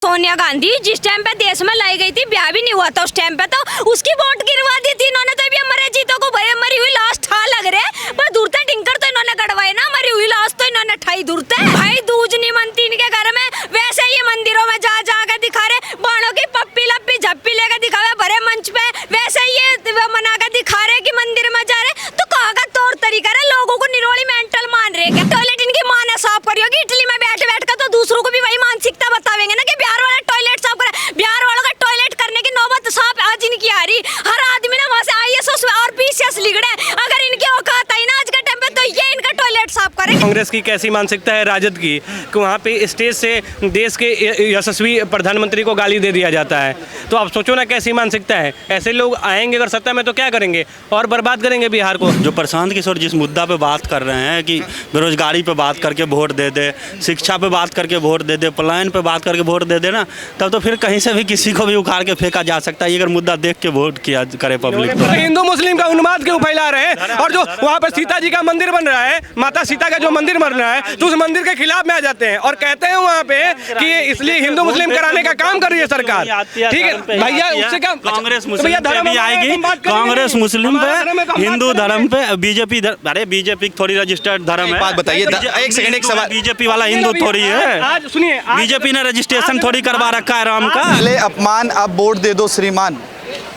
सोनिया गांधी जिस टाइम पे देश में लाई गई थी, ब्याह भी नहीं हुआ था उस टाइम पे, तो उसकी वोट गिरवा दी थी इन्होंने। तो अभी मरे जीतो को भरे मरी हुई लाश ठा लग रहे, पर दूरते टिंकर तो इन्होंने गड़वाए ना, मरी हुई लाश तो इन्होंने ठाई दूरते। भाई दूज नहीं मनती इनके घर में, वैसे ही मंदिरों में जा जा के दिखा रहे, बाणों की पप्पी लप्पी झप्पी लेकर दिखावे भरे मंच पे, वैसे ये मना कर दिखा रहे कि मंदिर में जा रहे। तो कहाँ का तौर तरीका है, लोगों को निरोड़ी मेंटल मान रहे हैं। टॉयलेट इनकी माँ ने साफ करी होगी इटली में बैठ बैठ कर, तो दूसरों को भी वही मानसिकता बतावेंगे ना कि बिहार वाला टॉयलेट साफ करे। बिहार वालों का टॉयलेट करने की नौबत साफ आज इनकी आ रही। हर आदमी ना वहाँ से IAS और PCS लिखड़े, अगर इनकी औकात आई ना आज के टाइम पे, तो ये इनका टॉयलेट साफ करे। कांग्रेस की कैसी मानसिकता है राजद की कि वहाँ पे स्टेज से देश के यशस्वी प्रधानमंत्री को गाली दे दिया जाता है। तो आप सोचो ना कैसी मानसिकता है। ऐसे लोग आएंगे अगर सत्ता में तो क्या करेंगे, और बर्बाद करेंगे बिहार को। जो प्रशांत किशोर जिस मुद्दा पे बात कर रहे हैं कि बेरोजगारी पे बात करके वोट दे दे, शिक्षा पे बात करके वोट दे दे, पलायन पे बात करके वोट दे दे ना, तब तो फिर कहीं से भी किसी को भी उखाड़ के फेंका जा सकता है अगर मुद्दा देख के वोट किया करे पब्लिक। तो हिंदू मुस्लिम का उन्माद क्यों फैला रहे हैं? और जो वहाँ पर सीता जी का मंदिर बन रहा है, माता सीता का जो मंदिर बन रहा है, तो उस मंदिर के खिलाफ में आ जाते हैं और कहते हैं वहाँ पे कि इसलिए हिंदू मुस्लिम कराने का काम कर रही है सरकार। ठीक है भैया, उससे क्या कांग्रेस मुस्लिम पे भी आएगी, कांग्रेस मुस्लिम पे, हिंदू धर्म पे, बीजेपी, अरे बीजेपी थोड़ी रजिस्टर्ड धर्म है। बात बताइए, एक सेकंड, एक सवाल। बीजेपी वाला हिंदू थोड़ी है, आज सुनिए, बीजेपी ने रजिस्ट्रेशन थोड़ी करवा रखा है राम का। पहले अपमान, अब वोट दे दो श्रीमान।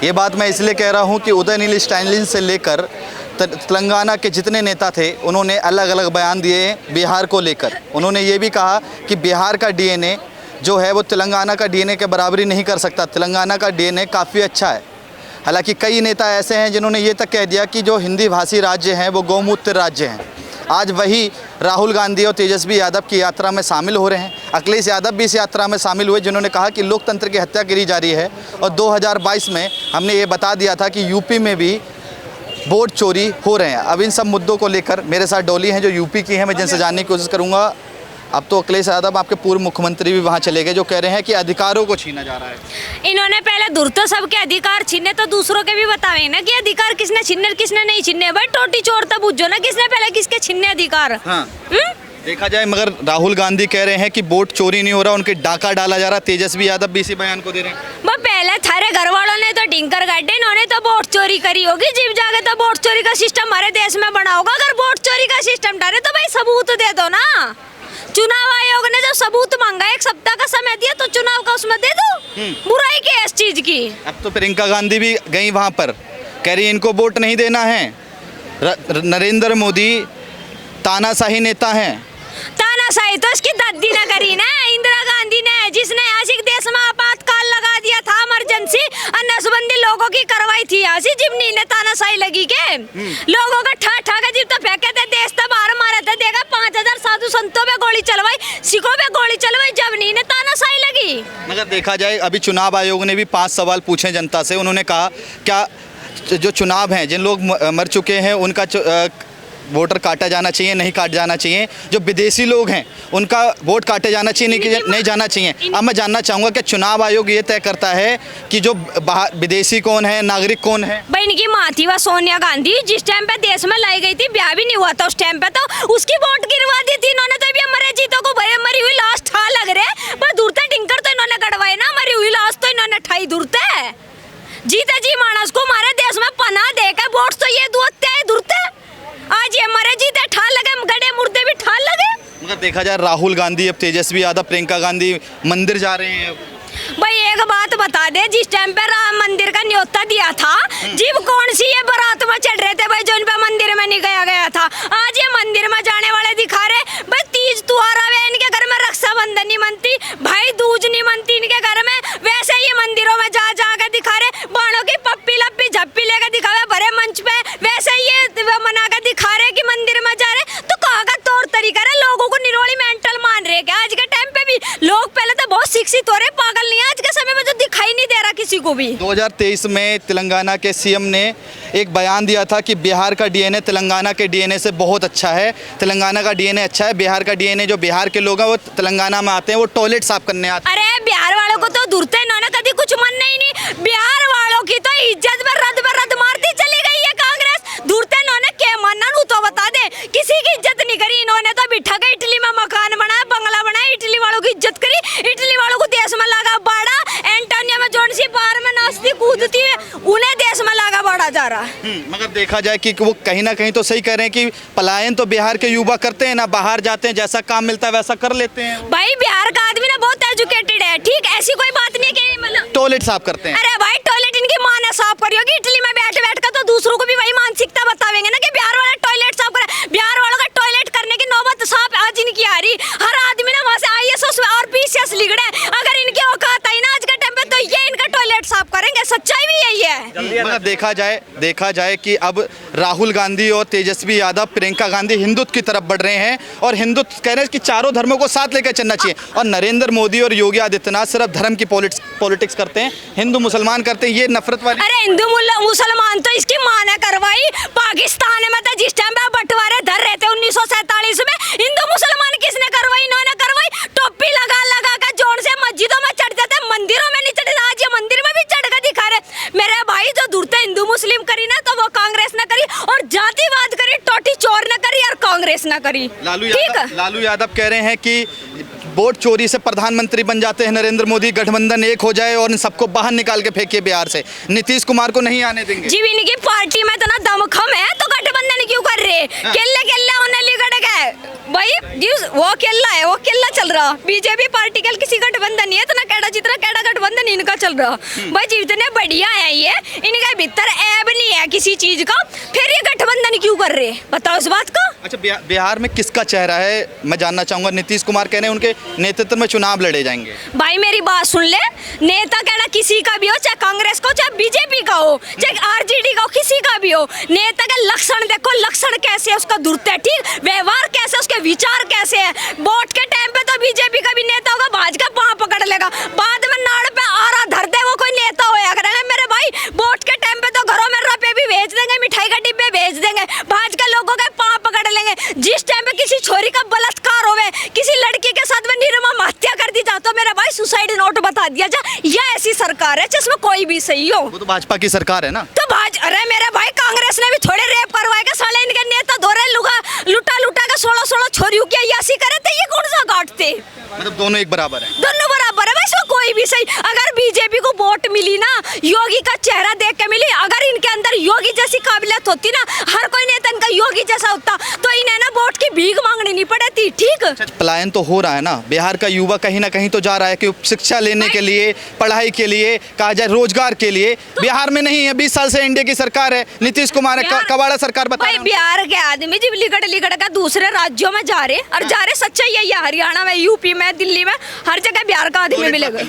ये बात मैं इसलिए कह रहा हूँ कि उदयनील स्टैलिन से लेकर तेलंगाना के जितने नेता थे, उन्होंने अलग अलग बयान दिए बिहार को लेकर। उन्होंने ये भी कहा कि बिहार का DNA जो है वो तेलंगाना का DNA के बराबरी नहीं कर सकता, तेलंगाना का DNA काफ़ी अच्छा है। हालांकि कई नेता ऐसे हैं जिन्होंने ये तक कह दिया कि जो हिंदी भाषी राज्य हैं वो गौमूत्र राज्य हैं। आज वही राहुल गांधी और तेजस्वी यादव की यात्रा में शामिल हो रहे हैं। अखिलेश यादव भी इस यात्रा में शामिल हुए, जिन्होंने कहा कि लोकतंत्र की हत्या करी जा रही है। और 2022 में हमने ये बता दिया था कि यूपी में भी वोट चोरी हो रहे हैं। अब इन सब मुद्दों को लेकर मेरे साथ डॉली हैं जो यूपी की हैं, मैं जिनसे जानने की कोशिश करूँगा। अब तो अखिलेश यादव आपके पूर्व मुख्यमंत्री भी वहाँ चले गए, जो कह रहे हैं कि अधिकारों को छीना जा रहा है। इन्होंने पहले दूर तो सबके अधिकार छीने, तो दूसरों के भी बतावे ना कि अधिकार किसने छीने किसने नहीं छीने। भाई टोटी चोर तब बुझो ना, किसने पहले किसके छीने अधिकार। हाँ देखा जाए, मगर राहुल गांधी कह रहे हैं कि वोट चोरी नहीं हो रहा, उनके डाका डाला जा रहा। तेजस्वी यादव भी इसी बयान को दे रहे हैं। वो पहले थारे घर वालों ने तो टिंकर गाड़े, इन्होंने तो वोट चोरी करी होगी। जीव जाके तो वोट चोरी का सिस्टम हमारे देश में बना होगा। अगर वोट चोरी का सिस्टम डाले तो भाई सबूत दे दो ना। चुनाव आयोग ने जब सबूत मांगा, 1 सप्ताह का समय दिया, तो चुनाव का उसमें दे दो। बुराई क्या है इस चीज की? अब तो प्रियंका गांधी भी गई वहां पर, कह रही इनको वोट नहीं देना है। नरेंद्र मोदी तानाशाही नेता हैं। तानाशाही तो इसकी दादी ने करी ना, इंदिरा गांधी ने, जिसने आशिक देश में आपातकाल लगा दिया था, इमरजेंसी नसबंदी लोगों की करवाई थी। आशी जिमनी ने तानाशाही लगी के लोगों का ठा ठा के जिब तो फेंके थे, देश तो बाहर मारा था। देखा 5000 साधु संतों पे गोली चलवाई, सिखों पे गोली चलवाई, जब नहीं ने तानाशाही लगी। मगर देखा जाए, अभी चुनाव आयोग ने भी 5 सवाल पूछे जनता से। उन्होंने कहा क्या जो चुनाव हैं, जिन लोग मर चुके हैं उनका वोटर काटा जाना चाहिए, नहीं काट जाना चाहिए। जो विदेशी लोग हैं उनका वोट काटे जाना चाहिए, नहीं जाना चाहिए। अब मैं जानना चाहूँगा कि चुनाव आयोग ये तय करता है कि जो बाहर विदेशी कौन है, नागरिक कौन है? भाई इनकी माँ थी वह सोनिया गांधी, जिस टाइम पे देश में लाई गई थी, ब्याह भी नहीं हुआ था उस टाइम पे, तो उसकी वोट गिरवा दी थी इन्होंने। तो अभी मरे जीतो को भरे मरी हुई लाश ठा लग रहे, पर दूरते टिंकर तो इन्होंने गड़वाए ना, मरी हुई लाश तो इन्होंने ठाई दूरते। जीते जी मानस को हमारे देश में पनाह देकर वोट तो ये दूरते। आज ये मरे जीते ठाल लगे, गड़े मुर्दे भी ठाल लगे। मगर देखा जाए, राहुल गांधी, अब तेजस्वी यादव, प्रियंका गांधी मंदिर जा रहे हैं। भाई एक बात बता दे, जिस टाइम पे राम मंदिर का न्योता दिया था, जीव कौन सी ये बारात में चढ़ रहे थे भाई, जो इन पे मंदिर में नहीं गया था। आज ये मंदिर में जाने वाले दिखा रहे। भाई तीज त्योहार आवे, इनके घर में रक्षाबंधन नहीं मनती, भाई दूज नहीं मनती इनके घर में, वैसे ही मंदिरों में जा जा के दिखा रहे, बाणों की पप्पी लप्पी झप्पी लेकर दिखावे भरे मंच पे, वैसे ये मना कर दिखा रहे कि मंदिर में जा रहे। तो कहाँ का तौर तरीका है? लोगों को निरोड़ी मेंटल मान रहे क्या? आज के टाइम पे भी लोग पहले तो बहुत शिक्षित हो रहे, पागल नहीं है आज के समय में, जो दिखाई नहीं दे रहा किसी को भी। 2023 में तेलंगाना के CM ने एक बयान दिया था कि बिहार का DNA तेलंगाना के DNA से बहुत अच्छा है। तेलंगाना का DNA अच्छा है, बिहार का DNA, जो बिहार के लोग हैं वो तेलंगाना में आते हैं, वो टॉयलेट साफ करने आते हैं। अरे बिहार वालों को तो दूरते इन्होंने कभी कुछ मानना ही नहीं। बिहार वालों की तो इज्जत में रद्द मारती चली गई है कांग्रेस। दूरते इन्होंने क्या मानना, तो बता दे, किसी की इज्जत नहीं करी इन्होंने। तो बिठा के इटली में मकान बनाया, बंगला बनाया, इटली वालों की इज्जत करी, इटली वालों को देश में ला देखा जाए कि वो कहीं ना कहीं तो सही कह रहे हैं कि पलायन तो बिहार के युवा करते हैं ना, बाहर जाते हैं, जैसा काम मिलता है वैसा कर लेते हैं। भाई बिहार का आदमी ना बहुत एजुकेटेड है, ठीक, ऐसी कोई बात नहीं है कि मतलब टॉयलेट साफ करते हैं। अरे भाई टॉयलेट इनकी माँ ने साफ करी होगी इटली में बैठ बैठ कर, तो दूसरों को भी वही मानसिकता बतावेंगे ना कि बिहार वाला टॉयलेट साफ करे। बिहार वालों का टॉयलेट करने की नौबत साफ आज इनकी आ रही। हर आदमी ना वहाँ से IAS और PCS लिगड़े, अगर इनकी औकात आई ना आज के टाइम पे तो ये इनका टॉयलेट साफ करेंगे। सच्चाई भी यही है। मतलब देखा जाए कि अब राहुल गांधी और तेजस्वी यादव, प्रियंका गांधी हिंदुत्व की तरफ बढ़ रहे हैं और हिंदुत्व कह रहे हैं कि चारों धर्मों को साथ लेकर चलना चाहिए। और नरेंद्र मोदी और योगी आदित्यनाथ सिर्फ धर्म की पॉलिटिक्स करते हैं, हिंदू मुसलमान करते हैं, ये नफरत वाली। अरे हिंदू मुसलमान तो इसकी माँ ने करवाई। पाकिस्तान में तो जिस टाइम पे बंटवारे धर रहे थे 1947 में, हिंदू मुसलमान किसने करवाई? इन्होंने करवाई। टोपी लगा लगा कर जोर से मस्जिदों में चढ़ जाते, मंदिरों में नहीं चढ़ते। आज ये मंदिर में भी चढ़ कर दिखा रहे। मेरे भाई जो दूरते हिंदू मुस्लिम करी ना तो वो कांग्रेस ने करी, और जातिवाद करी, टोटी चोर ने करी और कांग्रेस ने करी। लालू यादव कह रहे हैं कि वोट चोरी से प्रधानमंत्री बन जाते हैं नरेंद्र मोदी, गठबंधन एक हो जाए और इन सबको बाहर निकाल के फेंकिए बिहार से, नीतीश कुमार को नहीं आने देंगे। जी इनकी पार्टी में इतना दमखम है तो गठबंधन क्यों कर रहे? केल्ला होने लिगड़ गए भाई। वो केल्ला है, वो केल्ला चल रहा। बीजेपी पार्टी का किसी गठबंधन नहीं है, इतना कैडा जितना कैडा गठबंधन इनका चल रहा। भाई जितने बढ़िया है ये, इनके भीतर ऐब नहीं है किसी चीज का, फिर ये गठबंधन क्यों कर रहे? बताओ इस बात का। अच्छा बिहार में किसका चेहरा है मैं जानना चाहूंगा। नीतीश कुमार कह रहे हैं उनके नेतृत्व में चुनाव लड़े जाएंगे। भाई मेरी बात सुन ले, नेता कहना किसी का भी हो, चाहे कांग्रेस का हो, चाहे बीजेपी का हो, चाहे RJD का हो, किसी का भी हो, नेता का लक्षण देखो, लक्षण कैसे है उसका, दूरता ठीक, व्यवहार कैसे, उसके विचार कैसे है। वोट के टाइम पे तो बीजेपी का भी नेता होगा, भाजपा पांव पकड़ लेगा, बाद में नाड़ पे आरा धर दे वो कोई नेता होया करेगा। मेरे भाई वोट के टाइम पे तो घरों में रुपए भी भेज देंगे, मिठाई का डिब्बे भेज देंगे, भाजपा लोगों के पांव पकड़ लेंगे। जिस टाइम पे किसी छोरी का बलात्कार होवे, किसी लड़की के साथ में निर्मम हत्या कर दी जा तो मेरा भाई सुसाइड नोट बता दिया जा। यह ऐसी सरकार है जिसमें कोई भी सही हो। वो तो भाजपा की सरकार है ना। तो अरे मेरे भाई कांग्रेस ने भी थोड़े रेप करवाए के साले इनके नेता धोरे लुटा के 16 छोरियों की अय्यासी करे थे, ये कौन सा काटते? मतलब दोनों एक बराबर है। दोनों बराबर है भाई, इसमें कोई भी सही। अगर बीजेपी को वोट मिली ना, योगी का चेहरा देख के मिली, अगर इनके अंदर योगी जैसी काबिलियत होती ना, हर कोई नेता इनका योगी जैसा होता तो इन्हें ना वोट की भीख मांगनी नहीं पड़ती। ठीक, पलायन तो हो रहा है ना, बिहार का युवा कहीं ना कहीं तो जा रहा है कि शिक्षा लेने के लिए, पढ़ाई के लिए, कहा जाए रोजगार के लिए। बिहार में नहीं है, 20 साल से एनडीए की सरकार है, नीतीश कुमार है, कबाड़ा सरकार बता रहे हैं। बिहार के आदमी जब लिगड़ का दूसरे राज्यों में जा रहे और जा रहे, सच्चाई है। हरियाणा में, यूपी में, दिल्ली में, हर जगह बिहार का आदमी मिलेगा।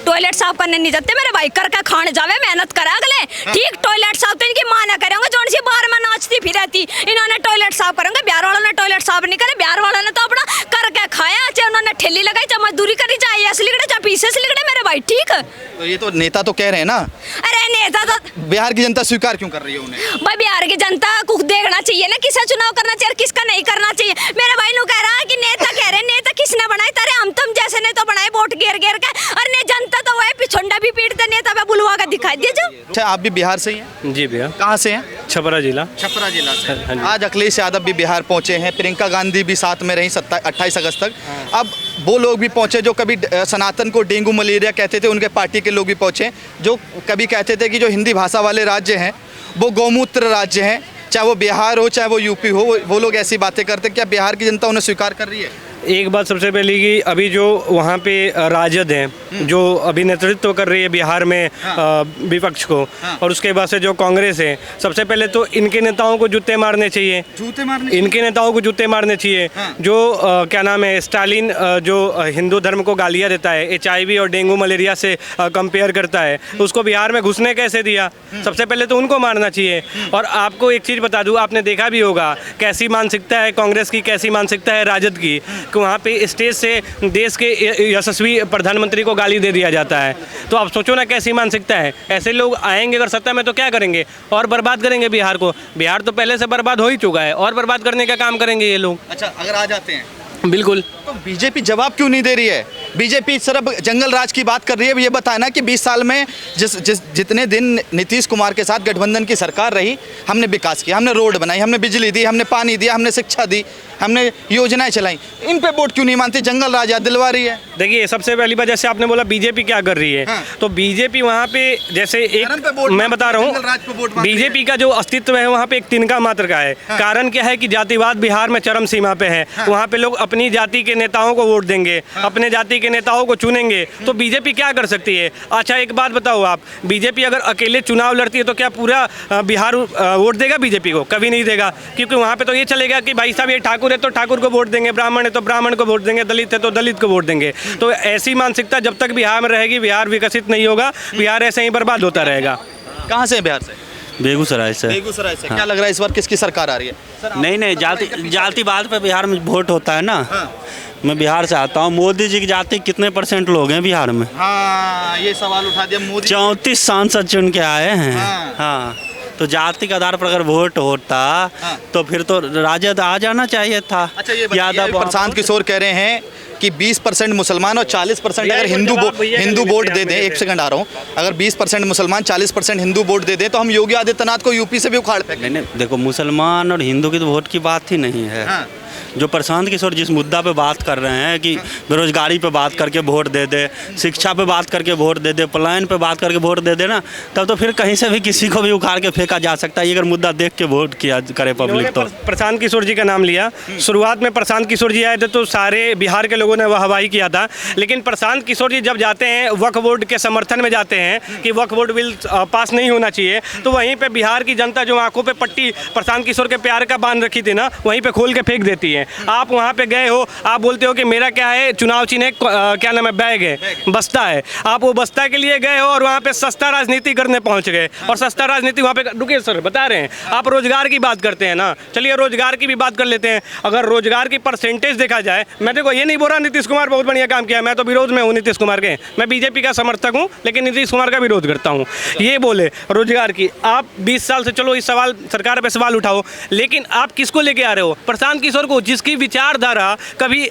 टॉयलेट साफ करने नहीं जाते मेरे भाई, करके खाने जावे, मेहनत करा अगले। ठीक, टॉयलेट साफ तो इनकी मां ना करेंगे, जो सी बाहर में नाचती फिरती, इन्होंने टॉयलेट साफ करेंगे। बिहार वालों ने टॉयलेट साफ नहीं करे, बिहार वालों ने तो अपना करके खाया, चाहे उन्होंने ठेली लगाई, चाहे मजदूरी करी, चाहे ऐसे लिगड़े, चाहे पीछे से लिगड़े मेरे भाई। ठीक, तो ये तो नेता तो कह रहे हैं ना। अरे नेता तो बिहार की जनता स्वीकार क्यों कर रही है उन्हें? भाई बिहार की जनता को देखना चाहिए ना, किसे चुनाव करना चाहिए और किसका नहीं करना चाहिए। मेरे भाई नु कह रहा है कि नेता कह रहे, नेता किसने बनाए? तारे हम तुम जैसे ने तो बनाए वोट घेर घेर के, और ने जनता तो वही पिछुंडा भी पीटते, नेता पे बुलवा कर दिखाई दिया जो। अच्छा आप भी बिहार से ही हैं? जी भैया। कहाँ से हैं? छपरा जिला। छपरा जिला से। हाँ जी। आज अखिलेश यादव भी बिहार पहुंचे हैं, प्रियंका गांधी भी साथ में रही 28 अगस्त तक। अब वो लोग भी पहुंचे जो कभी सनातन को डेंगू मलेरिया कहते थे, उनके पार्टी के लोग भी पहुंचे, जो कभी कहते थे कि जो हिंदी भाषा वाले राज्य हैं वो गौमूत्र राज्य हैं, चाहे वो बिहार हो चाहे वो यूपी हो, वो लोग ऐसी बातें करते। क्या बिहार की जनता उन्हें स्वीकार कर रही है? एक बात सबसे पहले कि अभी जो वहाँ पे राजद हैं, जो अभी नेतृत्व कर रही है बिहार में विपक्ष को, और उसके बाद से जो कांग्रेस है, सबसे पहले तो इनके नेताओं को जूते मारने चाहिए। जूते मारने? इनके नेताओं को जूते मारने चाहिए। जो क्या नाम है, स्टालिन जो हिंदू धर्म को गालियाँ देता है, HIV और डेंगू मलेरिया से कंपेयर करता है, उसको बिहार में घुसने कैसे दिया? सबसे पहले तो उनको मारना चाहिए। और आपको एक चीज़ बता दूँ, आपने देखा भी होगा कैसी मानसिकता है कांग्रेस की, कैसी मानसिकता है राजद की, कि वहाँ पे स्टेज से देश के यशस्वी प्रधानमंत्री को गाली दे दिया जाता है। तो आप सोचो ना कैसी मानसिकता है। ऐसे लोग आएंगे अगर सत्ता में तो क्या करेंगे? और बर्बाद करेंगे बिहार को। बिहार तो पहले से बर्बाद हो ही चुका है, और बर्बाद करने का काम करेंगे ये लोग। अच्छा अगर आ जाते हैं? बिल्कुल। तो बीजेपी जवाब क्यों नहीं दे रही है? बीजेपी सिर्फ जंगल राज की बात कर रही है। ये बताया ना कि 20 साल में जितने दिन नीतीश कुमार के साथ गठबंधन की सरकार रही, हमने विकास किया, हमने रोड बनाई, हमने बिजली दी, हमने पानी दिया, हमने शिक्षा दी, हमने योजनाएं चलाई। इन पे वोट क्यों नहीं मानते? जंगल राज याद दिलवा रही है। देखिए, सबसे पहली बात, जैसे आपने बोला बीजेपी क्या कर रही है, हाँ। तो बीजेपी वहाँ पे जैसे धर्म पे वोट मैं मांगती बता है, रहा जंगल राज पे वोट हूँ, मांगती है। बीजेपी का जो अस्तित्व है वहाँ पे एक तिनका मात्र का है। हाँ। कारण क्या है कि जातिवाद बिहार में चरम सीमा पे है। हाँ। वहाँ पे लोग अपनी जाति के नेताओं को वोट देंगे, अपने जाति के नेताओं को चुनेंगे, तो बीजेपी क्या कर सकती है? अच्छा, एक बात बताओ आप, बीजेपी अगर अकेले चुनाव लड़ती है तो क्या पूरा बिहार वोट देगा बीजेपी को? कभी नहीं देगा, क्योंकि वहाँ पे तो ये चलेगा कि भाई साहब ये ठाकुर है तो ठाकुर को वोट देंगे, ब्राह्मण है तो ब्राह्मण को वोट देंगे, दलित है तो दलित को वोट देंगे। तो ऐसी मानसिकता जब तक बिहार में रहेगी, बिहार विकसित नहीं होगा, बिहार ऐसे ही बर्बाद होता रहेगा। कहाँ से हैं बिहार से? बेगूसराय से। बेगूसराय से। क्या लग रहा है इस बार किसकी सरकार आ रही है? नहीं, जातिवाद पे बिहार में वोट होता है ना। मैं बिहार से आता हूँ। मोदी जी की जाति कितने % लोग हैं बिहार में? हाँ, ये सवाल उठा दिया मोदी। 34 सांसद चुन के आए हैं। हाँ। हाँ, तो जाति के आधार पर अगर वोट होता हाँ। तो फिर तो राजद आ जाना चाहिए था। अच्छा, ये बताइए, प्रशांत किशोर कह रहे हैं कि 20% मुसलमान और 40% अगर हिंदू वोट दे दें, एक सेकंड आ रहा हूँ, अगर 20% मुसलमान 40% हिंदू वोट दे दें तो हम योगी आदित्यनाथ को यूपी से भी उखाड़ फेंकें। नहीं, देखो, मुसलमान और हिंदू की तो वोट की बात ही नहीं है। हाँ। जो प्रशांत किशोर जिस मुद्दा पे बात कर रहे हैं कि बेरोजगारी पे बात करके वोट दे दे, शिक्षा पे बात करके वोट दे दे, पलायन पे बात करके वोट दे दे ना, तब तो फिर कहीं से भी किसी को भी उखाड़ के फेंका जा सकता है। ये अगर मुद्दा देख के वोट किया करे पब्लिक तो। प्रशांत किशोर जी का नाम लिया, शुरुआत में प्रशांत किशोर जी आए थे तो सारे बिहार के लोगों ने वाहवाही किया था, लेकिन प्रशांत किशोर जी जब जाते हैं वक्फ बोर्ड के समर्थन में जाते हैं कि वक्फ बोर्ड बिल पास नहीं होना चाहिए, तो वहीं पे बिहार की जनता जो आंखों पे पट्टी प्रशांत किशोर के प्यार का बांध रखी थी ना, वहीं पे खोल के फेंक देती है। आप वहाँ पे गए हो, आप बोलते हो कि मेरा क्या है, चुनाव चिन्ह है, क्या नाम है, बैग है, बस्ता है। आप वो बस्ता के लिए गए हो और वहाँ पे सस्ता राजनीति करने पहुँच गए, और सस्ता राजनीति वहाँ पे, रुकिए सर बता रहे हैं, आप रोजगार की बात करते हैं ना, चलिए रोजगार की भी बात कर लेते हैं। अगर रोजगार की परसेंटेज देखा जाए, मैं देखो ये नहीं बोल रहा नीतीश कुमार बहुत बढ़िया काम किया, मैं तो विरोध में हूँ नीतीश कुमार के, मैं बीजेपी का समर्थक हूँ लेकिन नीतीश कुमार का विरोध करता हूँ। ये बोले रोजगार की, आप 20 साल से, चलो इस सवाल सरकार पे सवाल उठाओ, लेकिन आप किसको लेके आ रहे हो? प्रशांत किशोर को, जिसकी विचारधारा कभी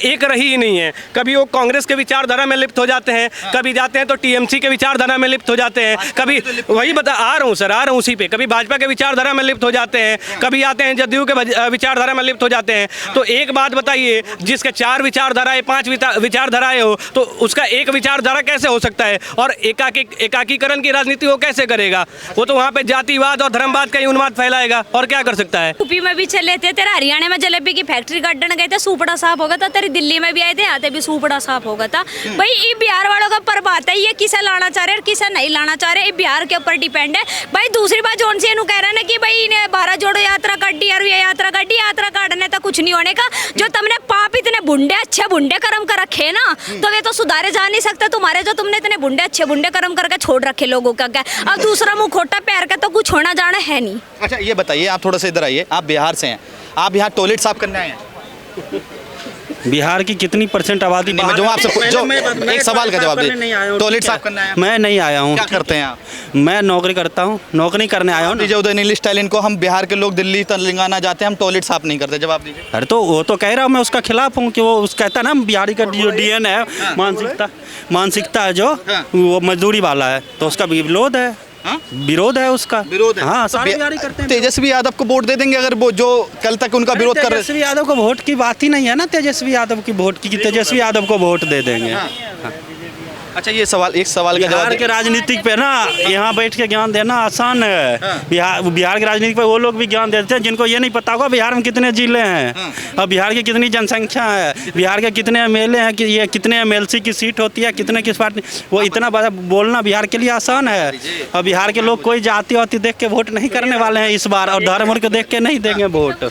एक रही ही नहीं है। कभी वो कांग्रेस के विचारधारा में लिप्त हो जाते हैं, कभी जाते हैं तो टीएमसी के विचारधारा में लिप्त हो जाते हैं, कभी वही आ रहा हूँ सर, आ रहा हूँ उसी पे, कभी भाजपा के विचारधारा में लिप्त हो जाते हैं, कभी आते हैं जदयू के विचारधारा में लिप्त हो जाते हैं। तो एक बात बताइए, जिसके 4 विचारधाराएं 5 विचारधाराएं हो, तो उसका एक विचारधारा कैसे हो सकता है? और एकाकीकरण की राजनीति वो कैसे करेगा? वो तो वहाँ पे जातिवाद और धर्मवाद का ही उन्माद फैलाएगा, और क्या कर सकता है? यूपी में भी चले थे, तेरा हरियाणा में जलेबी की फैक्ट्री काटने गए थे, सूपड़ा साफ होगा था, तेरी दिल्ली में भी आए थे, यहाँ पे भी सूपड़ा साफ होगा था। भाई ये बिहार वालों का पर बात है, ये किसे लाना चाह रहे और किसे नहीं लाना चाह रहे, ये बिहार के ऊपर डिपेंड है। भाई दूसरी बात जोन से कह रहे हैं कि भाई इन्हें भारत जोड़ो यात्रा काटी और ये यात्रा काटी, यात्रा काटने तक कुछ नहीं होने का। जो तुमने पाप इतने बुंडे अच्छे बुंडे कर्म कर रखे ना, तो वे तो सुधारे जा नहीं सकते तुम्हारे, जो तुमने इतने बुंडे अच्छे बुंडे कर्म करके छोड़ रखे लोगों का। क्या अब दूसरा मुंह खोटा पैर का तो कुछ होना जाना है नहीं। अच्छा, ये बताइए, आप थोड़ा सा इधर आइए, आप बिहार से हैं, आप यहाँ टॉयलेट साफ करने आए हैं? बिहार की कितनी % आबादी नहीं, जो आपसे एक सवाल का जवाब दे, टॉयलेट साफ करने आया? मैं नहीं आया हूँ। क्या करते हैं आप? मैं नौकरी करता हूँ, नौकरी करने आया हूँ। दीजिए उदयनील स्टालिन को, हम बिहार के लोग दिल्ली तेलंगाना जाते हैं, हम टॉयलेट साफ नहीं करते, जवाब दीजिए। अरे तो वो तो कह रहा हूँ, मैं उसका खिलाफ हूँ कि वो कहता है ना बिहारी का जो डीएन है, मानसिकता है जो, वो मजदूरी वाला है, तो उसका विरोध है। विरोध है उसका, विरोध है। हाँ, सारे बिहारी करते हैं। तेजस्वी यादव को वोट दे देंगे अगर वो जो कल तक उनका विरोध कर रहे? तेजस्वी यादव को वोट की बात ही नहीं है ना, तेजस्वी यादव की वोट की, तेजस्वी यादव को वोट दे देंगे। अच्छा, ये सवाल, एक सवाल का जवाब बिहार के राजनीतिक पे ना यहाँ बैठ के ज्ञान देना आसान है। बिहार के राजनीति पे वो लोग भी ज्ञान देते हैं जिनको ये नहीं पता होगा बिहार में कितने जिले हैं, और बिहार की कितनी जनसंख्या है, बिहार के कितने एमएलए हैं, कि ये कितने एमएलसी की सीट होती है, कितने किस पार्टी, वो इतना बड़ा बोलना बिहार के लिए आसान है। और बिहार के लोग कोई जाति वाति देख के वोट नहीं करने वाले हैं इस बार, और धर्म को देख के नहीं देंगे वोट।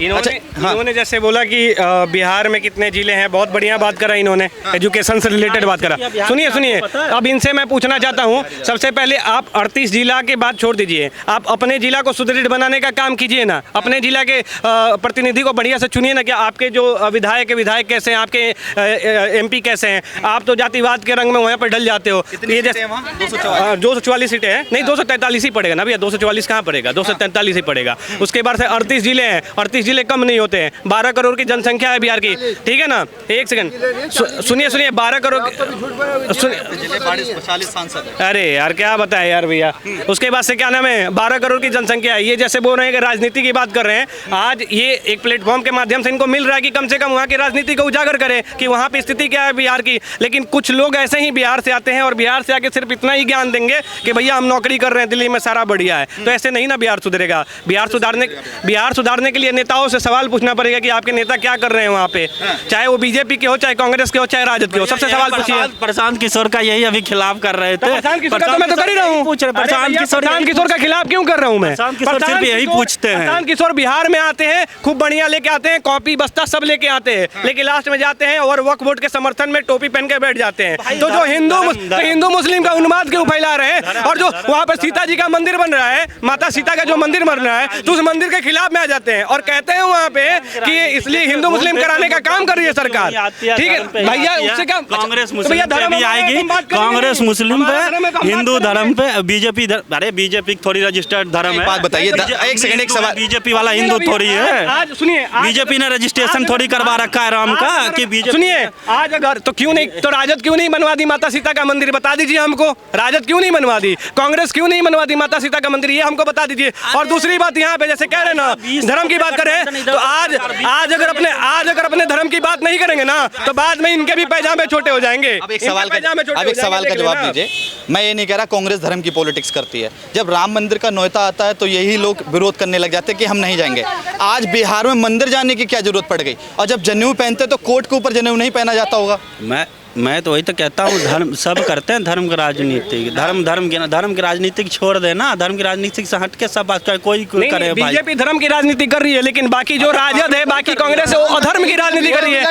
इन्होंने जैसे बोला कि बिहार में कितने जिले हैं, बहुत बढ़िया बात करा इन्होंने, एजुकेशन से रिलेटेड बात करा। सुनिए सुनिए, अब इनसे मैं पूछना चाहता हूँ, सबसे पहले आप 38 जिला के बात छोड़ दीजिए, आप अपने जिला को सुदृढ़ बनाने का काम कीजिए ना, अपने जिला के प्रतिनिधि को बढ़िया से चुनिए ना। कि आपके जो विधायक कैसे हैं, आपके MP कैसे हैं, आप तो जातिवाद के रंग में वहाँ पर ढल जाते हो। ये जैसे 244 सीटें हैं, नहीं 243 ही पड़ेगा ना भैया, 244 कहाँ पड़ेगा, 243 ही पड़ेगा। उसके बाद से 38 जिले हैं, 38 जिले कम नहीं होते हैं, 12 करोड़ की जनसंख्या है बिहार की, ठीक है ना। एक सेकंड सुनिए, 12 करोड़, अरे यार क्या बताए यार भैया। उसके बाद से क्या नाम है, 12 करोड़ की जनसंख्या है। ये जैसे बोल रहे हैं कि राजनीति की बात कर रहे हैं, आज ये एक प्लेटफॉर्म के माध्यम से इनको मिल रहा है कि कम से कम वहाँ की राजनीति को उजागर करें कि वहाँ पे स्थिति क्या है बिहार की। लेकिन कुछ लोग ऐसे ही बिहार से आते हैं और बिहार से आके सिर्फ इतना ही ज्ञान देंगे कि भैया हम नौकरी कर रहे हैं, दिल्ली में सारा बढ़िया है। तो ऐसे नहीं ना बिहार सुधरेगा। बिहार सुधारने के लिए नेताओं से सवाल पूछना पड़ेगा कि आपके नेता क्या कर रहे हैं वहाँ पे, चाहे वो बीजेपी के हो, चाहे कांग्रेस के हो, चाहे राजद के हो, सबसे सवाल पूछिए। प्रशांत किशोर का यही अभी खिलाफ कर रहे थे। प्रशांत किशोर का तो मैं तो कर ही रहा हूँ। प्रशांत किशोर का खिलाफ क्यों कर रहा हूँ मैं? सिर्फ यही पूछते हैं। प्रशांत किशोर बिहार में आते हैं, खूब बढ़िया लेके आते हैं, कॉपी बस्ता सब लेके आते हैं, लेकिन लास्ट में जाते हैं और वक्फ बोर्ड के समर्थन में टोपी पहन के बैठ जाते हैं। तो जो हिंदू मुस्लिम का उन्माद क्यों फैला रहे हैं? और जो वहाँ पर सीता जी का मंदिर बन रहा है, माता सीता का जो मंदिर बन रहा है, तो उस मंदिर के खिलाफ में आ जाते हैं और कहते हैं वहाँ पे कि ये इसलिए हिंदू मुस्लिम कराने का काम कर रही है सरकार। ठीक है भैया, उससे क्या कांग्रेस मुस्लिम पे भी आएगी, कांग्रेस मुस्लिम पे, हिंदू धर्म पे, बीजेपी, अरे बीजेपी थोड़ी रजिस्टर्ड धर्म है। बात बताइए, एक सेकंड, एक सवाल। बीजेपी वाला हिंदू थोड़ी है। आज सुनिए, बीजेपी ने रजिस्ट्रेशन थोड़ी करवा रखा है राम का कि बीजेपी। सुनिए, आज अगर तो क्यों नहीं, तो राजद क्यों नहीं बनवा दी माता सीता का मंदिर, बता दीजिए हमको। राजद क्यों नहीं बनवा दी, कांग्रेस क्यों नहीं बनवा दी माता सीता का मंदिर, ये हमको बता दीजिए। और दूसरी बात, यहाँ पे जैसे कह रहे हैं ना, धर्म की बात करें, तो आज अगर अपने धर्म की बात नहीं करेंगे ना, तो बाद में इनके भी पैजामे छोटे हो जाएंगे। अब एक सवाल का जवाब दीजिए। मैं ये नहीं कह रहा कांग्रेस धर्म की पॉलिटिक्स करती है। जब राम मंदिर का न्योता आता है तो यही लोग विरोध करने लग जाते हैं कि हम नहीं जाएंगे। आज बिहार में मंदिर जाने की क्या जरूरत पड़ गई? और जब जनेऊ पहनते तो कोर्ट के ऊपर जनेऊ नहीं पहना जाता होगा। मैं तो वही तो कहता हूँ, धर्म सब करते हैं, धर्म की राजनीति, धर्म की राजनीति छोड़ देना, धर्म की राजनीति से हट के सब बात कर, कोई करे। बीजेपी धर्म की राजनीति कर रही है, लेकिन बाकी जो राजद है, बाकी कांग्रेस है, वो अधर्म की राजनीति कर रही है।